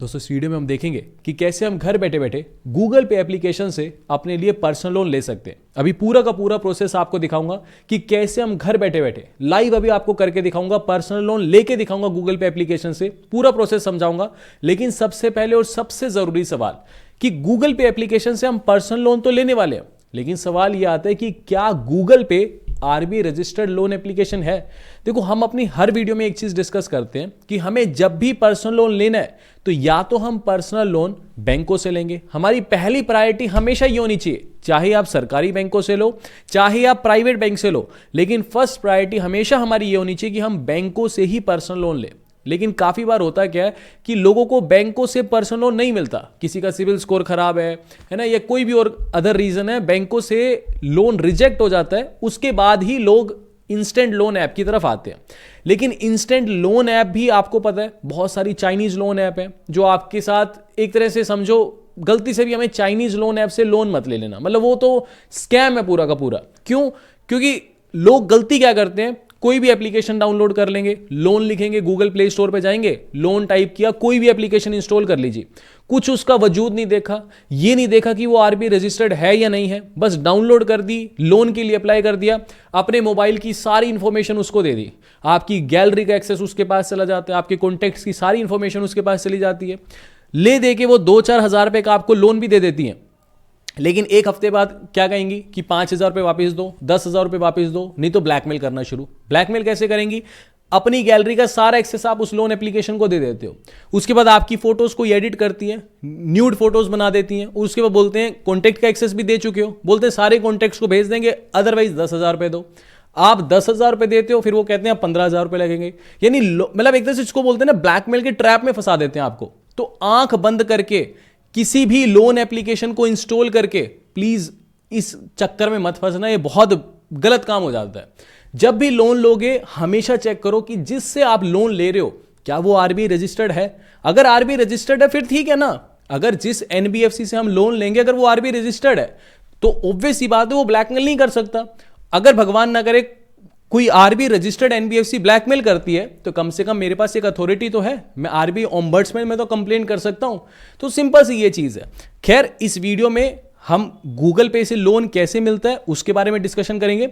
दोस्तों इस वीडियो में हम देखेंगे कि कैसे हम घर बैठे बैठे गूगल पे एप्लीकेशन से अपने लिए पर्सनल लोन ले सकते हैं। अभी पूरा का पूरा प्रोसेस आपको दिखाऊंगा कि कैसे हम घर बैठे बैठे लाइव अभी आपको करके दिखाऊंगा, पर्सनल लोन लेके दिखाऊंगा गूगल पे एप्लीकेशन से, पूरा प्रोसेस समझाऊंगा। लेकिन सबसे पहले और सबसे जरूरी सवाल कि गूगल पे एप्लीकेशन से हम पर्सनल लोन तो लेने वाले हैं, लेकिन सवाल यह आता है कि क्या गूगल पे आरबीआई रजिस्टर्ड लोन एप्लीकेशन है। देखो, हम अपनी हर वीडियो में एक चीज डिस्कस करते हैं कि हमें जब भी पर्सनल लोन लेना है तो या तो हम पर्सनल लोन बैंकों से लेंगे। हमारी पहली प्रायोरिटी हमेशा ये होनी चाहिए, चाहे आप सरकारी बैंकों से लो चाहे आप प्राइवेट बैंक से लो, लेकिन फर्स्ट प्रायोरिटी हमेशा हमारी ये होनी चाहिए कि हम बैंकों से ही पर्सनल लोन लें। लेकिन काफी बार होता क्या है कि लोगों को बैंकों से पर्सनल लोन नहीं मिलता, किसी का सिविल स्कोर खराब है ना, या कोई भी और अदर रीजन है, बैंकों से लोन रिजेक्ट हो जाता है, उसके बाद ही लोग इंस्टेंट लोन ऐप की तरफ आते हैं। लेकिन इंस्टेंट लोन ऐप भी आपको पता है बहुत सारी चाइनीज लोन ऐप है जो आपके साथ एक तरह से समझो, गलती से भी हमें चाइनीज लोन ऐप से लोन मत ले लेना, मतलब वो तो स्कैम है पूरा का पूरा। क्यों? क्योंकि लोग गलती क्या करते हैं, कोई भी एप्लीकेशन डाउनलोड कर लेंगे, लोन लिखेंगे, गूगल प्ले स्टोर पे जाएंगे, लोन टाइप किया, कोई भी एप्लीकेशन इंस्टॉल कर लीजिए, कुछ उसका वजूद नहीं देखा, ये नहीं देखा कि वो आरबीआई रजिस्टर्ड है या नहीं है, बस डाउनलोड कर दी, लोन के लिए अप्लाई कर दिया, अपने मोबाइल की सारी इंफॉर्मेशन उसको दे दी, आपकी गैलरी का एक्सेस उसके पास चला जाता है, आपके कॉन्टैक्ट्स की सारी इंफॉर्मेशन उसके पास चली जाती है, ले दे के वो 2-4 हज़ार रुपए का आपको लोन भी दे देती है। लेकिन एक हफ्ते बाद क्या कहेंगी कि 5,000 रुपये वापस दो, 10,000 रुपये वापस दो, नहीं तो ब्लैकमेल करना शुरू। ब्लैकमेल कैसे करेंगी? अपनी गैलरी का सारा एक्सेस आप उस लोन एप्लीकेशन को दे देते हो, उसके बाद आपकी फोटोज को एडिट करती है, न्यूड फोटोज बना देती हैं, उसके बाद बोलते हैं कॉन्टैक्ट का एक्सेस भी दे चुके हो, बोलते हैं सारे कॉन्टैक्ट्स को भेज देंगे, अदरवाइज 10,000 रुपये दो। आप 10,000 रुपये देते हो, फिर वो कहते हैं 15,000 रुपये लगेंगे। यानी मतलब एक तरह से इसको बोलते हैं ना, ब्लैकमेल के ट्रैप में फंसा देते हैं आपको। तो आंख बंद करके किसी भी लोन एप्लीकेशन को इंस्टॉल करके प्लीज इस चक्कर में मत फंसना, ये बहुत गलत काम हो जाता है। जब भी लोन लोगे हमेशा चेक करो कि जिससे आप लोन ले रहे हो क्या वो आरबीआई रजिस्टर्ड है। अगर आरबीआई रजिस्टर्ड है फिर ठीक है ना, अगर जिस एनबीएफसी से हम लोन लेंगे अगर वो आरबीआई रजिस्टर्ड है तो ऑब्वियस ही बात है वो ब्लैकमेल नहीं कर सकता। अगर भगवान ना करे कोई आरबीआई रजिस्टर्ड एनबीएफसी ब्लैकमेल करती है तो कम से कम मेरे पास एक अथॉरिटी तो है, मैं आरबीआई ओम्बड्समैन में तो कंप्लेन कर सकता हूं। तो सिंपल सी ये चीज है। खैर, इस वीडियो में हम गूगल पे से लोन कैसे मिलता है उसके बारे में डिस्कशन करेंगे,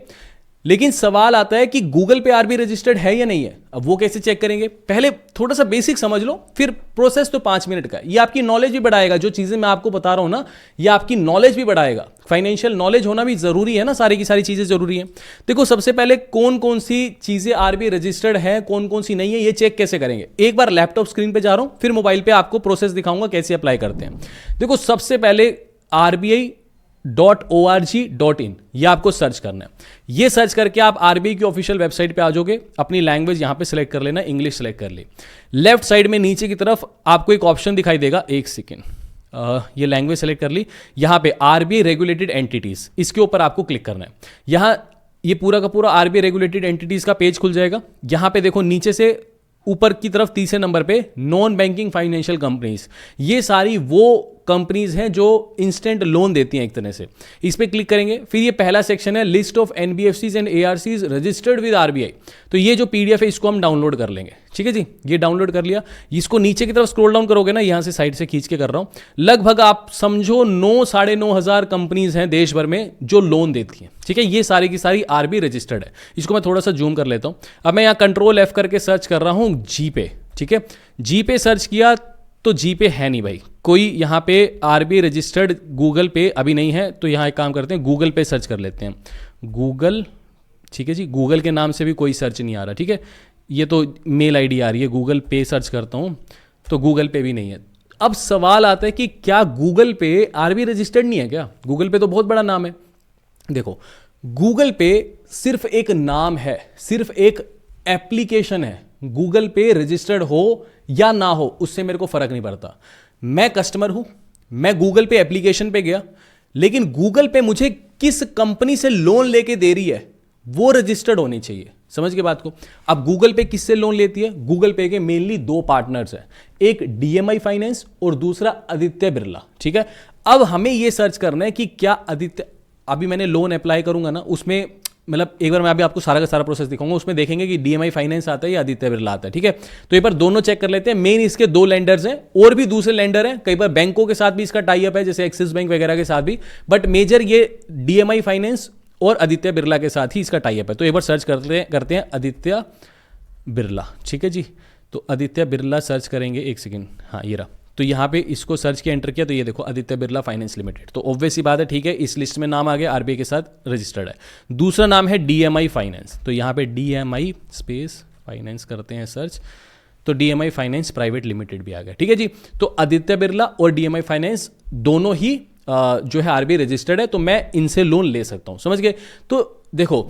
लेकिन सवाल आता है कि गूगल पे आरबीआई रजिस्टर्ड है या नहीं है। अब वो कैसे चेक करेंगे? पहले थोड़ा सा बेसिक समझ लो, फिर प्रोसेस तो 5 मिनट का है। ये आपकी नॉलेज भी बढ़ाएगा, जो चीजें मैं आपको बता रहा हूं ना, ये आपकी नॉलेज भी बढ़ाएगा। फाइनेंशियल नॉलेज होना भी जरूरी है ना, सारी की सारी चीजें जरूरी हैं। देखो, सबसे पहले कौन कौन सी चीजें आरबीआई रजिस्टर्ड है, कौन कौन सी नहीं है, ये चेक कैसे करेंगे। एक बार लैपटॉप स्क्रीन पे जा रहा हूं, फिर मोबाइल पे आपको प्रोसेस दिखाऊंगा कैसे अप्लाई करते हैं। देखो, सबसे पहले RBI.org.in ये आपको सर्च करना है। ये सर्च करके आप आरबीआई की ऑफिशियल वेबसाइट पे आ जाओगे। अपनी लैंग्वेज यहां पे सिलेक्ट कर लेना, इंग्लिश सेलेक्ट कर ली। लेफ्ट साइड में नीचे की तरफ आपको एक ऑप्शन दिखाई देगा, एक सेकेंड, ये लैंग्वेज सेलेक्ट कर ली। यहां पे आरबीआई रेगुलेटेड एंटिटीज, इसके ऊपर आपको क्लिक करना है। यहां ये पूरा का पूरा आरबीआई रेगुलेटेड एंटिटीज का पेज खुल जाएगा। यहां पे देखो नीचे से ऊपर की तरफ तीसरे नंबर पे नॉन बैंकिंग फाइनेंशियल कंपनीज, ये सारी वो कंपनीज हैं जो इंस्टेंट लोन देती हैं एक तरह से। इस पे क्लिक करेंगे, फिर ये पहला सेक्शन है list of NBFCs and ARCs registered with RBI. तो ये जो पीडीएफ है इसको हम डाउनलोड कर लेंगे, ठीक है जी। ये डाउनलोड कर लिया, इसको नीचे की तरफ स्क्रॉल डाउन करोगे ना, यहां से साइड से खींच के कर रहा हूं, लगभग आप समझो 9-9,500 कंपनीज हैं देश भर में जो लोन देती हैं, ठीक है। ये सारी की सारी आरबीआई रजिस्टर्ड है। इसको मैं थोड़ा सा जूम कर लेता हूं। अब मैं यहाँ Ctrl+F करके सर्च कर रहा हूं जीपे, ठीक है। जीपे सर्च किया तो जीपे है नहीं भाई, कोई यहाँ पे आरबीआई रजिस्टर्ड गूगल पे अभी नहीं है। तो यहाँ एक काम करते हैं, गूगल पे सर्च कर लेते हैं, गूगल, ठीक है जी। गूगल के नाम से भी कोई सर्च नहीं आ रहा, ठीक है। ये तो मेल आईडी आ रही है, गूगल पे सर्च करता हूँ तो गूगल पे भी नहीं है। अब सवाल आता है कि क्या गूगल पे आरबीआई रजिस्टर्ड नहीं है क्या? गूगल पे तो बहुत बड़ा नाम है। देखो, गूगल पे सिर्फ एक नाम है, सिर्फ एक एप्लीकेशन है। गूगल पे रजिस्टर्ड हो या ना हो उससे मेरे को फर्क नहीं पड़ता। मैं कस्टमर हूं, मैं गूगल पे एप्लीकेशन पे गया, लेकिन गूगल पे मुझे किस कंपनी से लोन लेके दे रही है वो रजिस्टर्ड होनी चाहिए। समझ के बात को? अब गूगल पे किससे लोन लेती है? गूगल पे के मेनली 2 पार्टनर्स हैं, एक डीएमआई फाइनेंस और दूसरा आदित्य बिरला, ठीक है। अब हमें यह सर्च करना है कि क्या आदित्य, अभी मैंने लोन अप्लाई करूंगा ना, उसमें मतलब एक बार मैं अभी आपको सारा का सारा प्रोसेस दिखाऊंगा, उसमें देखेंगे कि डीएमआई फाइनेंस आता है या आदित्य बिरला आता है, ठीक है। तो एक बार दोनों चेक कर लेते हैं। मेन इसके 2 लैंडर्स हैं, और भी दूसरे लैंडर हैं, कई बार बैंकों के साथ भी इसका टाई अप है, जैसे एक्सिस बैंक वगैरह के साथ भी, बट मेजर ये डीएमआई फाइनेंस और आदित्य बिरला के साथ ही इसका टाई अप है। तो एक बार सर्च करते हैं आदित्य बिरला, ठीक है जी। तो आदित्य बिरला सर्च करेंगे, एक सेकेंड, हाँ ये रहा। तो यहाँ पे इसको सर्च किया, एंटर किया, तो ये देखो आदित्य बिरला फाइनेंस लिमिटेड। तो ऑब्वियस ही बात है, ठीक है, इस लिस्ट में नाम आ गया, आरबीआई के साथ रजिस्टर्ड है। दूसरा नाम है डीएमआई फाइनेंस, तो यहाँ पे डीएमआई स्पेस फाइनेंस करते हैं सर्च, तो डीएमआई फाइनेंस प्राइवेट लिमिटेड भी आ गया, ठीक है जी। तो आदित्य बिरला और डीएमआई फाइनेंस दोनों ही जो है आरबीआई रजिस्टर्ड है, तो मैं इनसे लोन ले सकता हूँ, समझ गए। तो देखो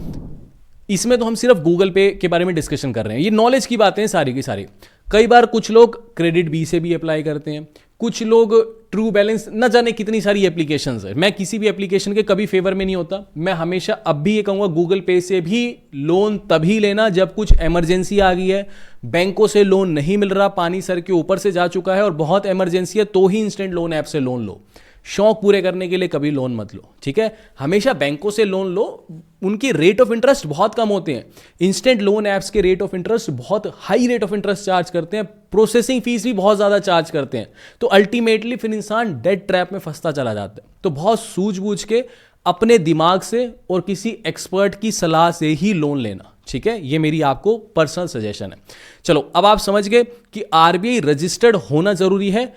इसमें तो हम सिर्फ गूगल पे के बारे में डिस्कशन कर रहे हैं, ये नॉलेज की बातें हैं सारी की सारी। कई बार कुछ लोग क्रेडिट बी से भी अप्लाई करते हैं, कुछ लोग ट्रू बैलेंस, न जाने कितनी सारी एप्लीकेशंस है। मैं किसी भी एप्लीकेशन के कभी फेवर में नहीं होता। मैं हमेशा अब भी ये कहूँगा, गूगल पे से भी लोन तभी लेना जब कुछ इमरजेंसी आ गई है, बैंकों से लोन नहीं मिल रहा, पानी सर के ऊपर से जा चुका है और बहुत इमरजेंसी है, तो ही इंस्टेंट लोन ऐप से लोन लो। शौक पूरे करने के लिए कभी लोन मत लो, ठीक है। हमेशा बैंकों से लोन लो, उनकी रेट ऑफ इंटरेस्ट बहुत कम होते हैं। इंस्टेंट लोन ऐप्स के रेट ऑफ इंटरेस्ट बहुत high rate of interest charge करते हैं, प्रोसेसिंग फीस भी बहुत ज़्यादा चार्ज करते हैं। तो अल्टीमेटली फिर इंसान डेट ट्रैप में फंसता चला जाता है। तो बहुत सूझबूझ के अपने दिमाग से और किसी एक्सपर्ट की सलाह से ही लोन लेना, ठीक है। ये मेरी आपको पर्सनल सजेशन है। चलो अब आप समझ गए कि आरबीआई रजिस्टर्ड होना जरूरी है।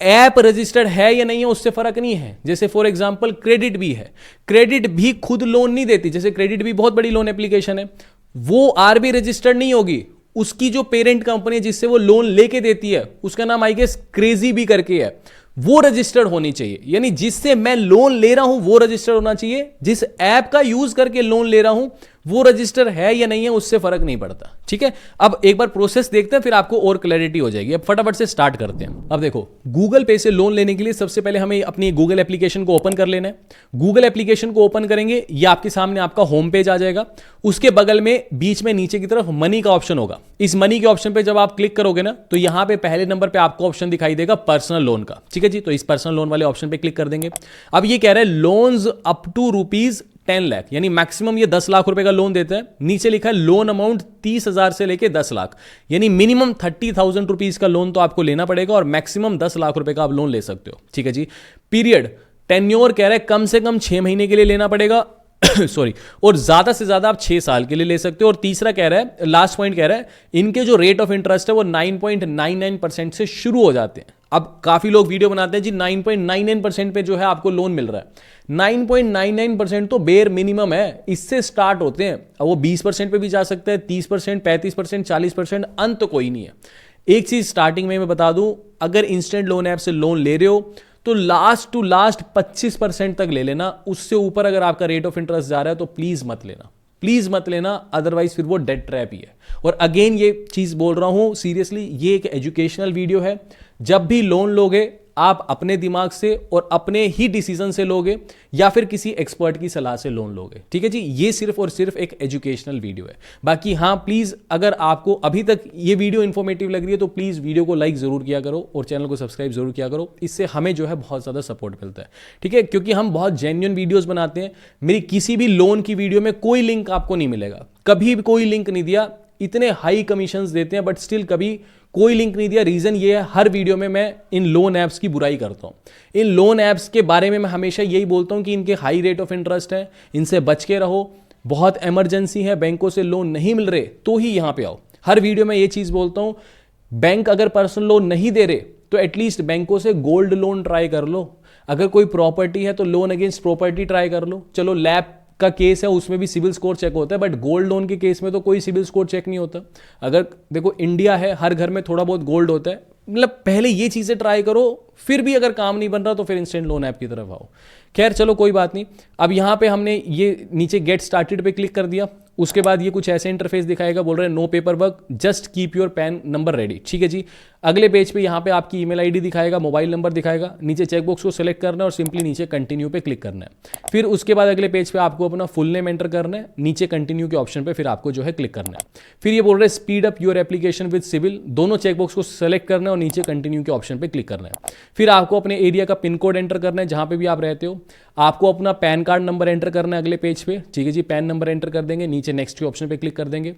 ऐप रजिस्टर्ड है या नहीं है उससे फर्क नहीं है। जैसे फॉर एग्जांपल क्रेडिट भी है, क्रेडिट भी खुद लोन नहीं देती। जैसे क्रेडिट भी बहुत बड़ी लोन एप्लीकेशन है, वो आरबीआई रजिस्टर्ड नहीं होगी। उसकी जो पेरेंट कंपनी है जिससे वो लोन लेके देती है, उसका नाम आई गेस क्रेजी भी करके है, वो रजिस्टर्ड होनी चाहिए। यानी जिससे मैं लोन ले रहा हूं वो रजिस्टर्ड होना चाहिए। जिस ऐप का यूज करके लोन ले रहा हूं वो रजिस्टर है या नहीं है उससे फर्क नहीं पड़ता, ठीक है। अब एक बार प्रोसेस देखते हैं, फिर आपको और क्लैरिटी हो जाएगी। अब फटाफट से स्टार्ट करते हैं। अब देखो, गूगल पे से लोन लेने के लिए सबसे पहले हमें अपनी गूगल एप्लीकेशन को ओपन कर लेना है। गूगल एप्लीकेशन को ओपन करेंगे, ये आपके सामने आपका होम पेज आ जाएगा। उसके बगल में बीच में नीचे की तरफ मनी का ऑप्शन होगा। इस मनी के ऑप्शन पे जब आप क्लिक करोगे ना, तो यहां पे पहले नंबर पे आपको ऑप्शन दिखाई देगा पर्सनल लोन का, ठीक है जी। तो इस पर्सनल लोन वाले ऑप्शन पे क्लिक कर देंगे। अब ये कह रहा है लोन्स अप टू ₹10 लाख, यानी मैक्सिमम ये 10 लाख रुपए का लोन देता है। नीचे लिखा है लोन अमाउंट 30,000 से लेके 10 लाख, यानी मिनिमम 30,000 रुपीज का लोन तो आपको लेना पड़ेगा और मैक्सिमम 10 लाख रुपए का आप लोन ले सकते हो, ठीक है जी। पीरियड टेन्योर कह रहा है कम से कम 6 महीने के लिए लेना पड़ेगा सॉरी, और ज्यादा से ज्यादा आप 6 साल के लिए ले सकते हो। और तीसरा कह रहा है, लास्ट पॉइंट कह रहा है, इनके जो रेट ऑफ इंटरेस्ट है वो 9.99% से शुरू हो जाते हैं। अब काफी लोग वीडियो बनाते हैं जी 9.99% पे जो है आपको लोन मिल रहा है। 9.99% तो बेर मिनिमम है, इससे स्टार्ट होते हैं। अब वो 20% पे भी जा सकता है, 30%, 35%, 40%, अंत कोई नहीं है। एक चीज स्टार्टिंग में मैं बता दूं, अगर इंस्टेंट लोन ऐप से लोन ले रहे हो तो लास्ट टू लास्ट 25% तक ले लेना। उससे ऊपर अगर आपका रेट ऑफ इंटरेस्ट जा रहा है तो प्लीज मत लेना, प्लीज मत लेना, अदरवाइज फिर वो डेट ट्रैप ही है। और अगेन ये चीज बोल रहा हूं सीरियसली, ये एक एजुकेशनल वीडियो है। जब भी लोन लोगे आप अपने दिमाग से और अपने ही डिसीजन से लोगे या फिर किसी एक्सपर्ट की सलाह से लोन लोगे, ठीक है जी। ये सिर्फ और सिर्फ एक एजुकेशनल वीडियो है। बाकी हाँ प्लीज, अगर आपको अभी तक ये वीडियो इंफॉर्मेटिव लग रही है तो प्लीज वीडियो को लाइक जरूर किया करो और चैनल को सब्सक्राइब जरूर किया करो। इससे हमें जो है बहुत ज्यादा सपोर्ट मिलता है, ठीक है, क्योंकि हम बहुत जेन्युइन वीडियोस बनाते हैं। मेरी किसी भी लोन की वीडियो में कोई लिंक आपको नहीं मिलेगा, कभी भी कोई लिंक नहीं दिया। इतने हाई कमीशंस देते हैं बट स्टिल कभी कोई लिंक नहीं दिया। रीजन ये है, हर वीडियो में मैं इन लोन ऐप्स की बुराई करता हूं। इन लोन ऐप्स के बारे में मैं हमेशा यही बोलता हूं कि इनके हाई रेट ऑफ इंटरेस्ट है, इनसे बच के रहो। बहुत इमरजेंसी है, बैंकों से लोन नहीं मिल रहे तो ही यहां पे आओ। हर वीडियो में ये चीज बोलता हूं, बैंक अगर पर्सनल लोन नहीं दे रहे तो एटलीस्ट बैंकों से गोल्ड लोन ट्राई कर लो। अगर कोई प्रॉपर्टी है तो लोन अगेंस्ट प्रॉपर्टी ट्राई कर लो। चलो लैब का केस है उसमें भी सिविल स्कोर चेक होता है, बट गोल्ड लोन के केस में तो कोई सिविल स्कोर चेक नहीं होता। अगर देखो इंडिया है, हर घर में थोड़ा बहुत गोल्ड होता है। मतलब पहले ये चीजें ट्राई करो, फिर भी अगर काम नहीं बन रहा तो फिर इंस्टेंट लोन ऐप की तरफ आओ। खैर चलो कोई बात नहीं। अब यहां पे हमने ये नीचे गेट स्टार्टेड पे क्लिक कर दिया। उसके बाद ये कुछ ऐसे इंटरफेस दिखाएगा, बोल रहे हैं no paper work, just keep your PAN number ready. ठीक है जी। अगले पेज पे यहाँ पे आपकी ईमेल आईडी दिखाएगा, मोबाइल नंबर दिखाएगा, नीचे चेकबॉक्स को सिलेक्ट करना है और सिंपली नीचे कंटिन्यू पे क्लिक करना है। फिर उसके बाद अगले पेज पे आपको अपना फुल नेम एंटर करना है, नीचे कंटिन्यू के ऑप्शन पे फिर आपको जो है क्लिक करना है। फिर ये बोल रहे हैं speed up your application with CIBIL, दोनों चेकबॉक्स को सेलेक्ट करना है और नीचे कंटिन्यू के ऑप्शन पे क्लिक करना है। फिर आपको अपने एरिया का पिन कोड एंटर करना है जहां पे भी आप रहते हो। आपको अपना पैन कार्ड नंबर एंटर करना है अगले पेज पे। ठीक है जी, पैन नंबर एंटर कर देंगे, नीचे नेक्स्ट के ऑप्शन पे क्लिक कर देंगे।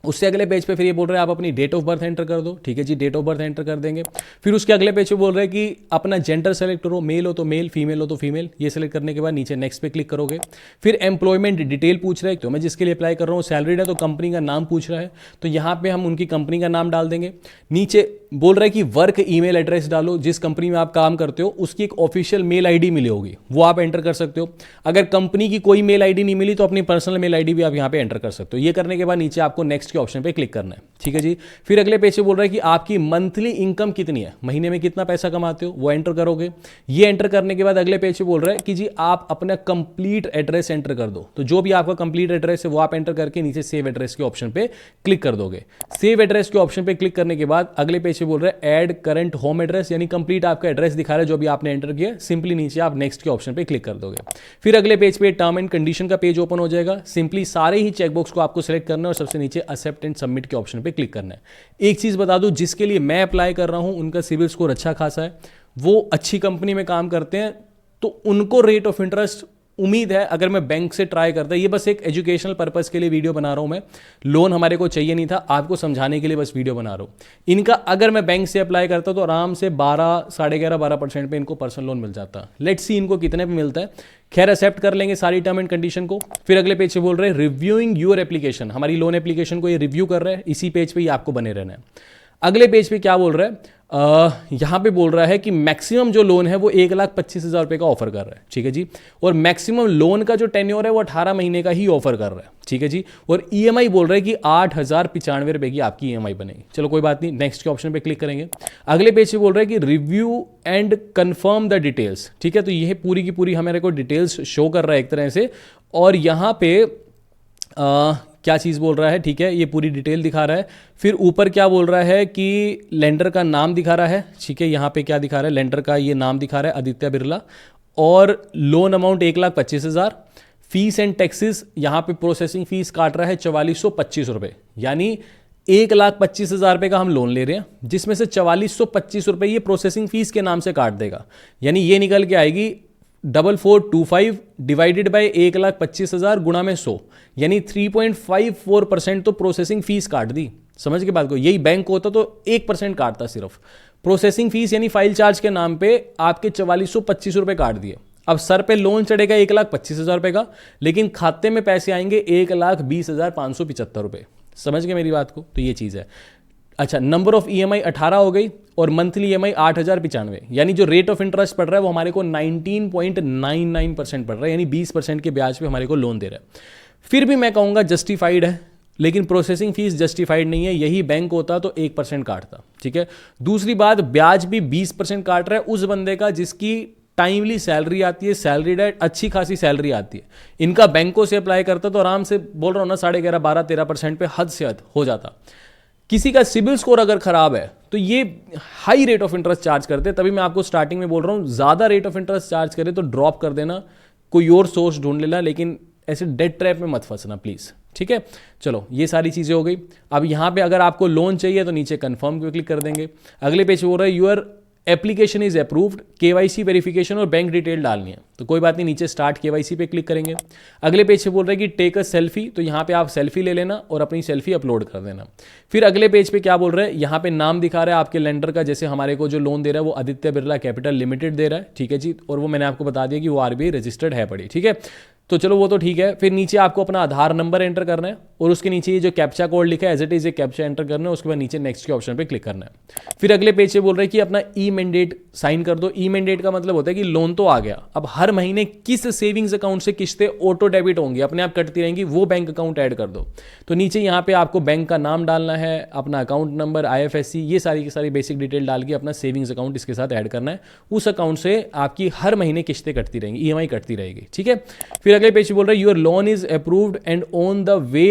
उससे अगले पेज पे फिर ये बोल रहे हैं आप अपनी डेट ऑफ बर्थ एंटर कर दो। ठीक है जी, डेट ऑफ बर्थ एंटर कर देंगे। फिर उसके अगले पेज पे बोल रहे हैं कि अपना जेंडर सेलेक्ट करो, मेल हो तो मेल, फीमेल हो तो फीमेल। ये सेलेक्ट करने के बाद नीचे नेक्स्ट पे क्लिक करोगे। फिर एम्प्लॉयमेंट डिटेल पूछ रहा है, तो मैं जिसके लिए अप्लाई कर रहा हूँ सैलरीड है तो कंपनी का नाम पूछ रहा है, तो यहाँ पे हम उनकी कंपनी का नाम डाल देंगे। नीचे बोल रहा है कि वर्क ईमेल एड्रेस डालो, जिस कंपनी में आप काम करते हो उसकी एक ऑफिशियल मेल आईडी मिली होगी, वो आप एंटर कर सकते हो। अगर कंपनी की कोई मेल आईडी नहीं मिली तो अपनी पर्सनल मेल आईडी भी आप यहाँ पे एंटर कर सकते हो। ये करने के बाद नीचे आपको नेक्स्ट के ऑप्शन पे क्लिक करना है। ठीक है जी। फिर अगले पेज पे बोल रहा है कि आपकी मंथली इनकम कितनी है, महीने में कितना पैसा कमाते हो, वो एंटर करोगे। ये एंटर करने के बाद अगले पेज पे बोल रहा है कि जी आप अपना कंप्लीट एड्रेस एंटर कर दो, तो जो भी आपका कंप्लीट एड्रेस है वो आप एंटर करके नीचे सेव एड्रेस के ऑप्शन पे क्लिक कर दोगे। सेव एड्रेस के ऑप्शन पे क्लिक करने के बाद अगले पेज पे बोल रहा है ऐड करंट होम एड्रेस, यानी कंप्लीट आपका एड्रेस दिखा रहा है जो भी आपने एंटर किया। सिंपली नीचे आप नेक्स्ट के ऑप्शन पे क्लिक कर दोगे। फिर अगले पेज पे टर्म एंड कंडीशन का पेज ओपन हो जाएगा। सिंपली सारे ही चेकबॉक्स को आपको सेलेक्ट करना है और सबसे नीचे एक्सेप्ट एंड सबमिट के ऑप्शन पे क्लिक करना है। एक चीज बता दूं, जिसके लिए मैं अप्लाई कर रहा हूं उनका सिविल स्कोर अच्छा खासा है, वो अच्छी कंपनी में काम करते हैं, तो उनको रेट ऑफ इंटरेस्ट उम्मीद है अगर मैं बैंक से ट्राई करता। ये बस एक एजुकेशनल पर्पस के लिए वीडियो बना रहा हूं मैं, लोन हमारे को चाहिए नहीं था, आपको समझाने के लिए बस वीडियो बना रहा हूं। इनका अगर मैं बैंक से अप्लाई करता तो आराम से 12-11-12% पे इनको पर्सनल लोन मिल जाता। लेट्स सी इनको कितने पे मिलता है। खैर एक्सेप्ट कर लेंगे सारी टर्म एंड कंडीशन को। फिर अगले पेज पे बोल रहे हैं रिव्यूइंग योर एप्लीकेशन, हमारी लोन एप्लीकेशन को ये रिव्यू कर रहे हैं, इसी पेज पे ही आपको बने रहना है। अगले पेज पे क्या बोल रहा है, यहां पे बोल रहा है कि मैक्सिमम जो लोन है वो 1,25,000 रुपए का ऑफर कर रहा है। ठीक है जी। और मैक्सिमम लोन का जो टेन्योर है वो 18 महीने का ही ऑफर कर रहा है। ठीक है जी। और ईएमआई बोल रहा है कि 8,095 रुपए की आपकी ईएमआई बनेगी। चलो कोई बात नहीं, नेक्स्ट के ऑप्शन पे क्लिक करेंगे। अगले पेज पे बोल रहा है कि review and confirm the details. ठीक है, तो यह पूरी की पूरी हमारे को डिटेल्स शो कर रहा है एक तरह से। और यहां पे क्या चीज़ बोल रहा है, ठीक है, ये पूरी डिटेल दिखा रहा है। फिर ऊपर क्या बोल रहा है कि लेंडर का नाम दिखा रहा है। ठीक है, यहाँ पे क्या दिखा रहा है, लेंडर का ये नाम दिखा रहा है आदित्य बिरला, और loan amount 1,25,000। Fees and taxes यहाँ पे प्रोसेसिंग फीस काट रहा है 4,425 रुपये, यानी 1,25,000 रुपये का हम लोन ले रहे हैं, जिसमें से 4,425 रुपये ये प्रोसेसिंग फीस के नाम से काट देगा। यानी ये निकल के आएगी 4425 डिवाइडेड बाय 1,25,000 गुणा में 100, यानी 3.54% तो प्रोसेसिंग फीस काट दी। समझ के बात को, यही बैंक होता तो 1% काटता सिर्फ प्रोसेसिंग फीस, यानी फाइल चार्ज के नाम पे आपके 4,425 रुपये काट दिए। अब सर पे लोन चढ़ेगा 1,25,000 रुपये का, लेकिन खाते में पैसे आएंगे 1,20,575 रुपये। समझ गए मेरी बात को, तो ये चीज़ है। अच्छा, नंबर ऑफ ईएमआई 18 हो गई और मंथली ईएमआई 8,095, यानी जो रेट ऑफ इंटरेस्ट पड़ रहा है वो हमारे को 19.99% पड़ रहा है, यानी 20% के ब्याज पे हमारे को लोन दे रहा है। फिर भी मैं कहूँगा जस्टिफाइड है, लेकिन प्रोसेसिंग फीस जस्टिफाइड नहीं है। यही बैंक होता तो 1% काटता। ठीक है, दूसरी बात, ब्याज भी 20% काट रहा है उस बंदे का जिसकी टाइमली सैलरी आती है, सैलरी डेट अच्छी खासी सैलरी आती है। इनका बैंकों से अप्लाई करता तो आराम से, बोल रहा हूँ ना, 11.5, 12, 13% पे हद से हद हो जाता। किसी का सिबिल स्कोर अगर खराब है तो ये high rate of interest charge करते हैं। तभी मैं आपको स्टार्टिंग में बोल रहा हूँ, ज़्यादा रेट ऑफ इंटरेस्ट चार्ज करे तो ड्रॉप कर देना, कोई और सोर्स ढूंढ लेना, लेकिन ऐसे डेट ट्रैप में मत फंसना प्लीज़। ठीक है, चलो ये सारी चीज़ें हो गई। अब यहाँ पे अगर आपको लोन चाहिए तो नीचे कंफर्म पे क्लिक कर देंगे। अगले पेज हो रहा है your application is approved, KYC verification और बैंक डिटेल डालनी है, तो कोई बात नहीं, नीचे स्टार्ट केवाईसी पे क्लिक करेंगे। अगले पेज से बोल रहे हैं कि टेक अ सेल्फी, तो यहाँ पे आप सेल्फी ले लेना और अपनी सेल्फी अपलोड कर देना। फिर अगले पेज पे क्या बोल रहे हैं, यहाँ पे नाम दिखा रहा है आपके लेंडर का, जैसे हमारे को जो लोन दे रहा है वो आदित्य बिरला कैपिटल लिमिटेड दे रहा है। ठीक है जी, और वो मैंने आपको बता दिया कि वो आरबीआई रजिस्टर्ड है पड़ी। ठीक है, तो चलो वो तो ठीक है। फिर नीचे आपको अपना आधार नंबर एंटर करना है और उसके नीचे ये जो कैप्चा कोड लिखा है एज इट इज एक कैप्चा एंटर करना है, उसके बाद नीचे नेक्स्ट के ऑप्शन पे क्लिक करना है। फिर अगले पेज से बोल रहे हैं कि अपना ई मैंडेट साइन कर दो। ई मैंडेट का मतलब होता है कि लोन तो आ गया, अब हर महीने किस सेविंग्स अकाउंट से किस्तें ऑटो डेबिट होंगी, अपने आप कटती रहेंगी, वो बैंक अकाउंट ऐड कर दो। तो नीचे यहाँ पे आपको बैंक का नाम डालना है, अपना अकाउंट नंबर, IFSC, ये सारी की सारी बेसिक डिटेल डाल के अपना सेविंग्स अकाउंट इसके साथ ऐड करना है। उस अकाउंट से आपकी हर महीने किस्तें कटती रहेंगी, EMI कटती रहेगी। ठीक है, फिर फिर अगले पेज पे बोल रहा है your loan is approved and on the way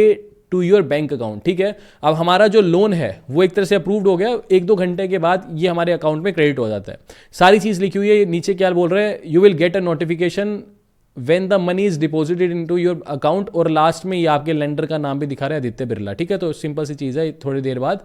to your bank account. ठीक है, अब हमारा जो लोन है वो एक तरह से अप्रूव्ड हो गया, 1-2 घंटे के बाद ये हमारे अकाउंट में क्रेडिट हो जाता है। सारी चीज़ लिखी हुई है। नीचे क्या बोल रहे हैं, you will get a notification when the money is deposited into your account, और लास्ट में ये आपके लेंडर का नाम भी दिखा रहा है, आदित्य बिरला। ठीक है, तो सिंपल सी चीज़ है, थोड़ी देर बाद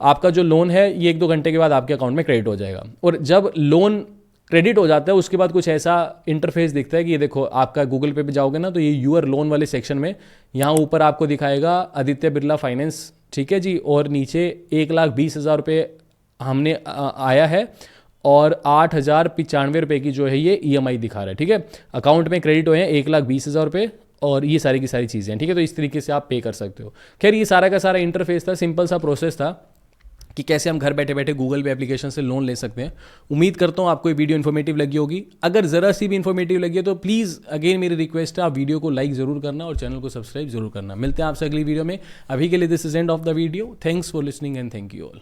आपका जो लोन है ये 1-2 घंटे के बाद आपके अकाउंट में क्रेडिट हो जाएगा। और जब लोन क्रेडिट हो जाता है उसके बाद कुछ ऐसा इंटरफेस दिखता है कि ये देखो, आपका गूगल पे जाओगे ना तो ये यूअर लोन वाले सेक्शन में यहाँ ऊपर आपको दिखाएगा आदित्य बिरला फाइनेंस। ठीक है जी, और नीचे 1,20,000 रुपये हमने आया है और 8,095 रुपये की जो है ये EMI दिखा रहा है। ठीक है, अकाउंट में क्रेडिट हुए हैं 1,20,000 रुपये और ये सारी की सारी चीज़ें हैं। ठीक है, तो इस तरीके से आप पे कर सकते हो। खैर ये सारा का सारा इंटरफेस था, सिंपल सा प्रोसेस था कि कैसे हम घर बैठे बैठे गूगल पे एप्लीकेशन से लोन ले सकते हैं। उम्मीद करता हूँ आपको ये वीडियो इन्फॉर्मेटिव लगी होगी। अगर ज़रा सी भी इन्फॉर्मेटिव लगी है तो प्लीज़ अगेन मेरी रिक्वेस्ट है, आप वीडियो को लाइक ज़रूर करना और चैनल को सब्सक्राइब जरूर करना। मिलते हैं आपसे अगली वीडियो में। अभी के लिए this is end of the video. Thanks for listening and thank you all.